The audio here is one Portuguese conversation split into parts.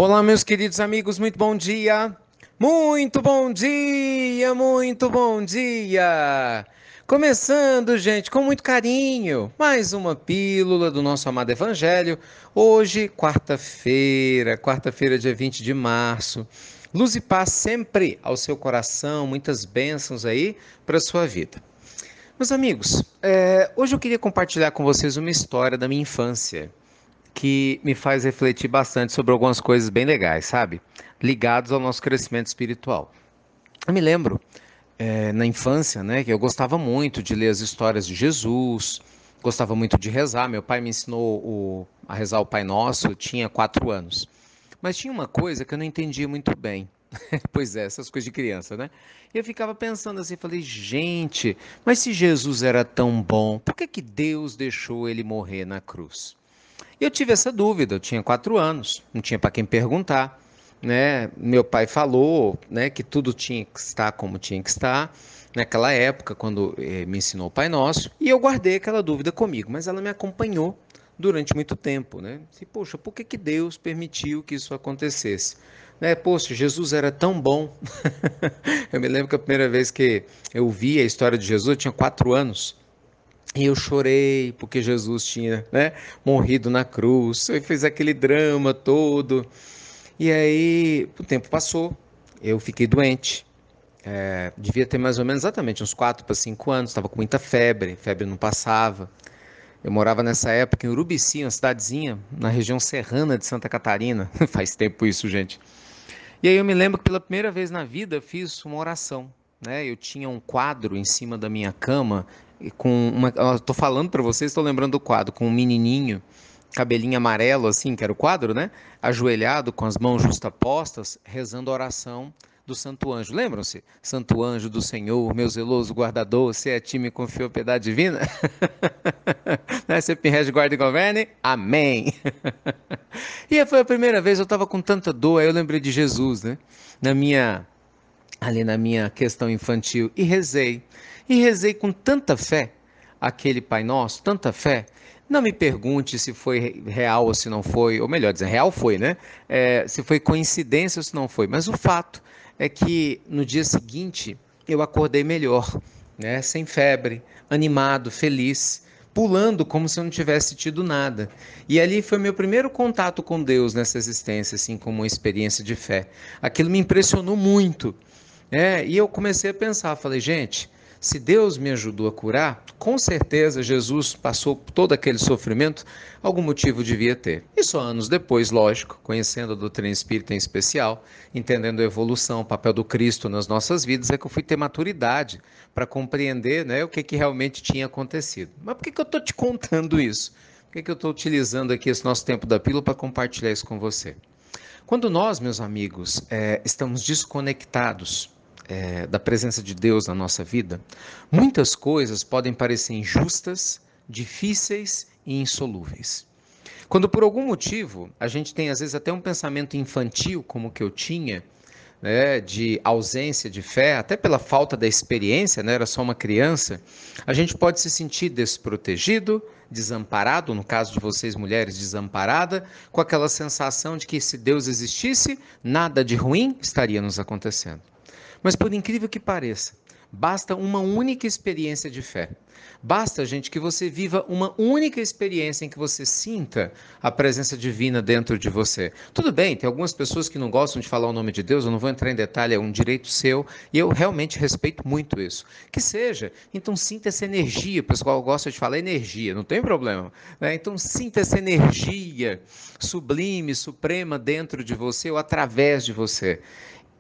Olá, meus queridos amigos, muito bom dia! Muito bom dia, muito bom dia! Começando, gente, com muito carinho, mais uma pílula do nosso amado Evangelho. Hoje, quarta-feira, dia 20 de março. Luz e paz sempre ao seu coração, muitas bênçãos aí para a sua vida. Meus amigos, hoje eu queria compartilhar com vocês uma história da minha infância que me faz refletir bastante sobre algumas coisas bem legais, sabe? Ligados ao nosso crescimento espiritual. Eu me lembro, na infância, né, que eu gostava muito de ler as histórias de Jesus, gostava muito de rezar. Meu pai me ensinou a rezar o Pai Nosso, eu tinha 4 anos. Mas tinha uma coisa que eu não entendia muito bem. Pois é, essas coisas de criança, né? E eu ficava pensando assim, falei, gente, mas se Jesus era tão bom, por que que Deus deixou ele morrer na cruz? E eu tive essa dúvida, eu tinha 4 anos, não tinha para quem perguntar, né? Meu pai falou, né, que tudo tinha que estar como tinha que estar naquela época, quando me ensinou o Pai Nosso, e eu guardei aquela dúvida comigo, mas ela me acompanhou durante muito tempo, né? E, poxa, por que que Deus permitiu que isso acontecesse? Né? Poxa, Jesus era tão bom. Eu me lembro que a primeira vez que eu vi a história de Jesus, eu tinha 4 anos. E eu chorei porque Jesus tinha, né, morrido na cruz. E fez aquele drama todo. E aí o tempo passou, eu fiquei doente. Devia ter mais ou menos exatamente uns 4 para 5 anos. Estava com muita febre, febre não passava. Eu morava nessa época em Urubici, uma cidadezinha na região serrana de Santa Catarina. Faz tempo isso, gente. E aí eu me lembro que pela primeira vez na vida fiz uma oração, né? Eu tinha um quadro em cima da minha cama e com uma, tô falando para vocês, estou lembrando do quadro com um menininho, cabelinho amarelo assim, que era o quadro, né? Ajoelhado com as mãos justapostas, rezando a oração do Santo Anjo. Lembram-se? Santo Anjo do Senhor, meu zeloso guardador, se a ti me confiou piedade divina, né? Sempre me rege, guarda e governe. Amém. E foi a primeira vez, eu estava com tanta dor, aí eu lembrei de Jesus, né? Na minha, ali na minha questão infantil, e rezei. E rezei com tanta fé, aquele Pai Nosso, tanta fé. Não me pergunte se foi real ou se não foi, ou melhor dizer, real foi, né? Se foi coincidência ou se não foi. Mas o fato é que no dia seguinte eu acordei melhor, né? Sem febre, animado, feliz, pulando como se eu não tivesse tido nada. E ali foi meu primeiro contato com Deus nessa existência, assim, como uma experiência de fé. Aquilo me impressionou muito. E eu comecei a pensar, falei, gente, se Deus me ajudou a curar, com certeza Jesus passou por todo aquele sofrimento, algum motivo devia ter. E só anos depois, lógico, conhecendo a doutrina espírita em especial, entendendo a evolução, o papel do Cristo nas nossas vidas, é que eu fui ter maturidade para compreender, né, o que, que realmente tinha acontecido. Mas por que, que eu estou te contando isso? Por que, que eu estou utilizando aqui esse nosso tempo da pílula para compartilhar isso com você? Quando nós, meus amigos, estamos desconectados da presença de Deus na nossa vida, muitas coisas podem parecer injustas, difíceis e insolúveis. Quando por algum motivo a gente tem às vezes até um pensamento infantil, como o que eu tinha, né, de ausência de fé, até pela falta da experiência, né, era só uma criança, a gente pode se sentir desprotegido, desamparado, no caso de vocês mulheres, desamparada, com aquela sensação de que se Deus existisse, nada de ruim estaria nos acontecendo. Mas por incrível que pareça, basta uma única experiência de fé. Basta, gente, que você viva uma única experiência em que você sinta a presença divina dentro de você. Tudo bem, tem algumas pessoas que não gostam de falar o nome de Deus, eu não vou entrar em detalhe, é um direito seu, e eu realmente respeito muito isso. Que seja, então sinta essa energia, o pessoal gosta de falar energia, não tem problema. Né? Então sinta essa energia sublime, suprema dentro de você ou através de você.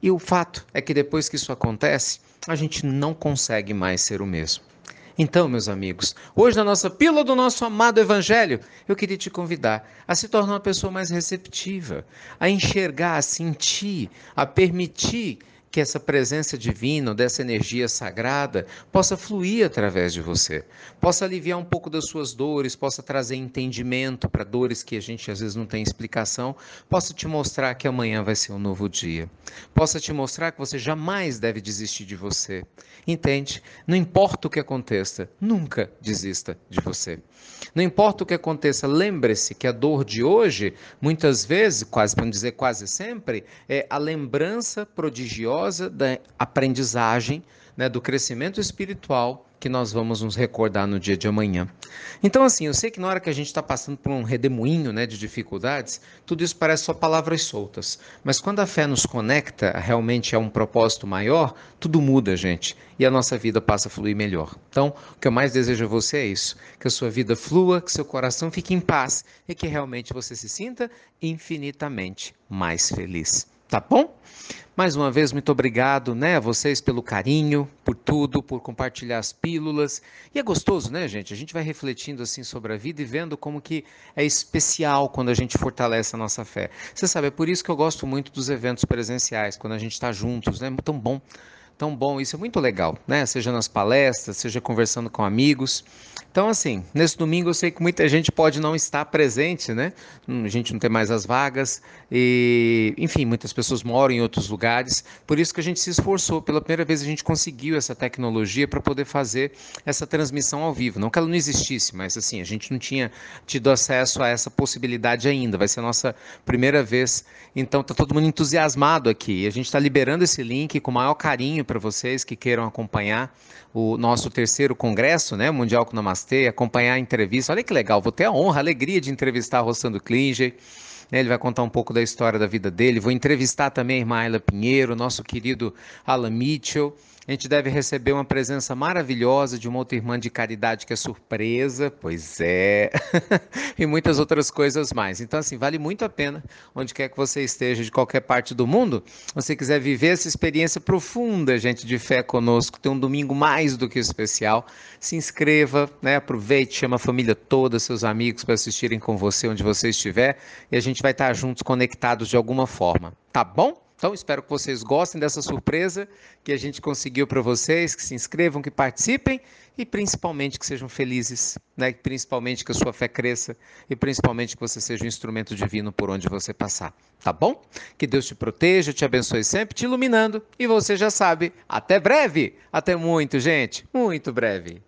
E o fato é que depois que isso acontece, a gente não consegue mais ser o mesmo. Então, meus amigos, hoje na nossa pílula do nosso amado Evangelho, eu queria te convidar a se tornar uma pessoa mais receptiva, a enxergar, a sentir, a permitir que essa presença divina, dessa energia sagrada, possa fluir através de você, possa aliviar um pouco das suas dores, possa trazer entendimento para dores que a gente às vezes não tem explicação, possa te mostrar que amanhã vai ser um novo dia, possa te mostrar que você jamais deve desistir de você. Entende? Não importa o que aconteça, nunca desista de você. Não importa o que aconteça, lembre-se que a dor de hoje, muitas vezes, quase para não dizer quase sempre, é a lembrança prodigiosa da aprendizagem, né, do crescimento espiritual que nós vamos nos recordar no dia de amanhã. Então, assim, eu sei que na hora que a gente está passando por um redemoinho, né, de dificuldades, tudo isso parece só palavras soltas. Mas quando a fé nos conecta realmente a um propósito maior, tudo muda, gente, e a nossa vida passa a fluir melhor. Então, o que eu mais desejo a você é isso, que a sua vida flua, que seu coração fique em paz e que realmente você se sinta infinitamente mais feliz. Tá bom? Mais uma vez, muito obrigado, né, a vocês pelo carinho, por tudo, por compartilhar as pílulas. E é gostoso, né, gente? A gente vai refletindo assim sobre a vida e vendo como que é especial quando a gente fortalece a nossa fé. Você sabe, é por isso que eu gosto muito dos eventos presenciais, quando a gente está juntos, né? Tão bom. Tão bom, isso é muito legal, né? Seja nas palestras, seja conversando com amigos. Então, assim, nesse domingo eu sei que muita gente pode não estar presente, né? A gente não tem mais as vagas e, enfim, muitas pessoas moram em outros lugares. Por isso que a gente se esforçou. Pela primeira vez a gente conseguiu essa tecnologia para poder fazer essa transmissão ao vivo. Não que ela não existisse, mas assim, a gente não tinha tido acesso a essa possibilidade ainda. Vai ser a nossa primeira vez. Então, tá todo mundo entusiasmado aqui. E a gente está liberando esse link com o maior carinho para vocês que queiram acompanhar o nosso terceiro congresso, né, Mundial com Namastê, acompanhar a entrevista. Olha que legal, vou ter a honra, a alegria de entrevistar a Rossando Klinger, né, ele vai contar um pouco da história da vida dele. Vou entrevistar também a irmã Ayla Pinheiro, nosso querido Alan Mitchell. A gente deve receber uma presença maravilhosa de uma outra irmã de caridade que é surpresa, pois é, e muitas outras coisas mais. Então, assim, vale muito a pena, onde quer que você esteja, de qualquer parte do mundo, se você quiser viver essa experiência profunda, gente, de fé conosco, ter um domingo mais do que especial, se inscreva, né, aproveite, chama a família toda, seus amigos para assistirem com você onde você estiver, e a gente vai estar juntos, conectados de alguma forma, tá bom? Então, espero que vocês gostem dessa surpresa que a gente conseguiu para vocês, que se inscrevam, que participem e principalmente que sejam felizes, né? Principalmente que a sua fé cresça e principalmente que você seja um instrumento divino por onde você passar, tá bom? Que Deus te proteja, te abençoe sempre, te iluminando e você já sabe, até breve, até muito, gente, muito breve.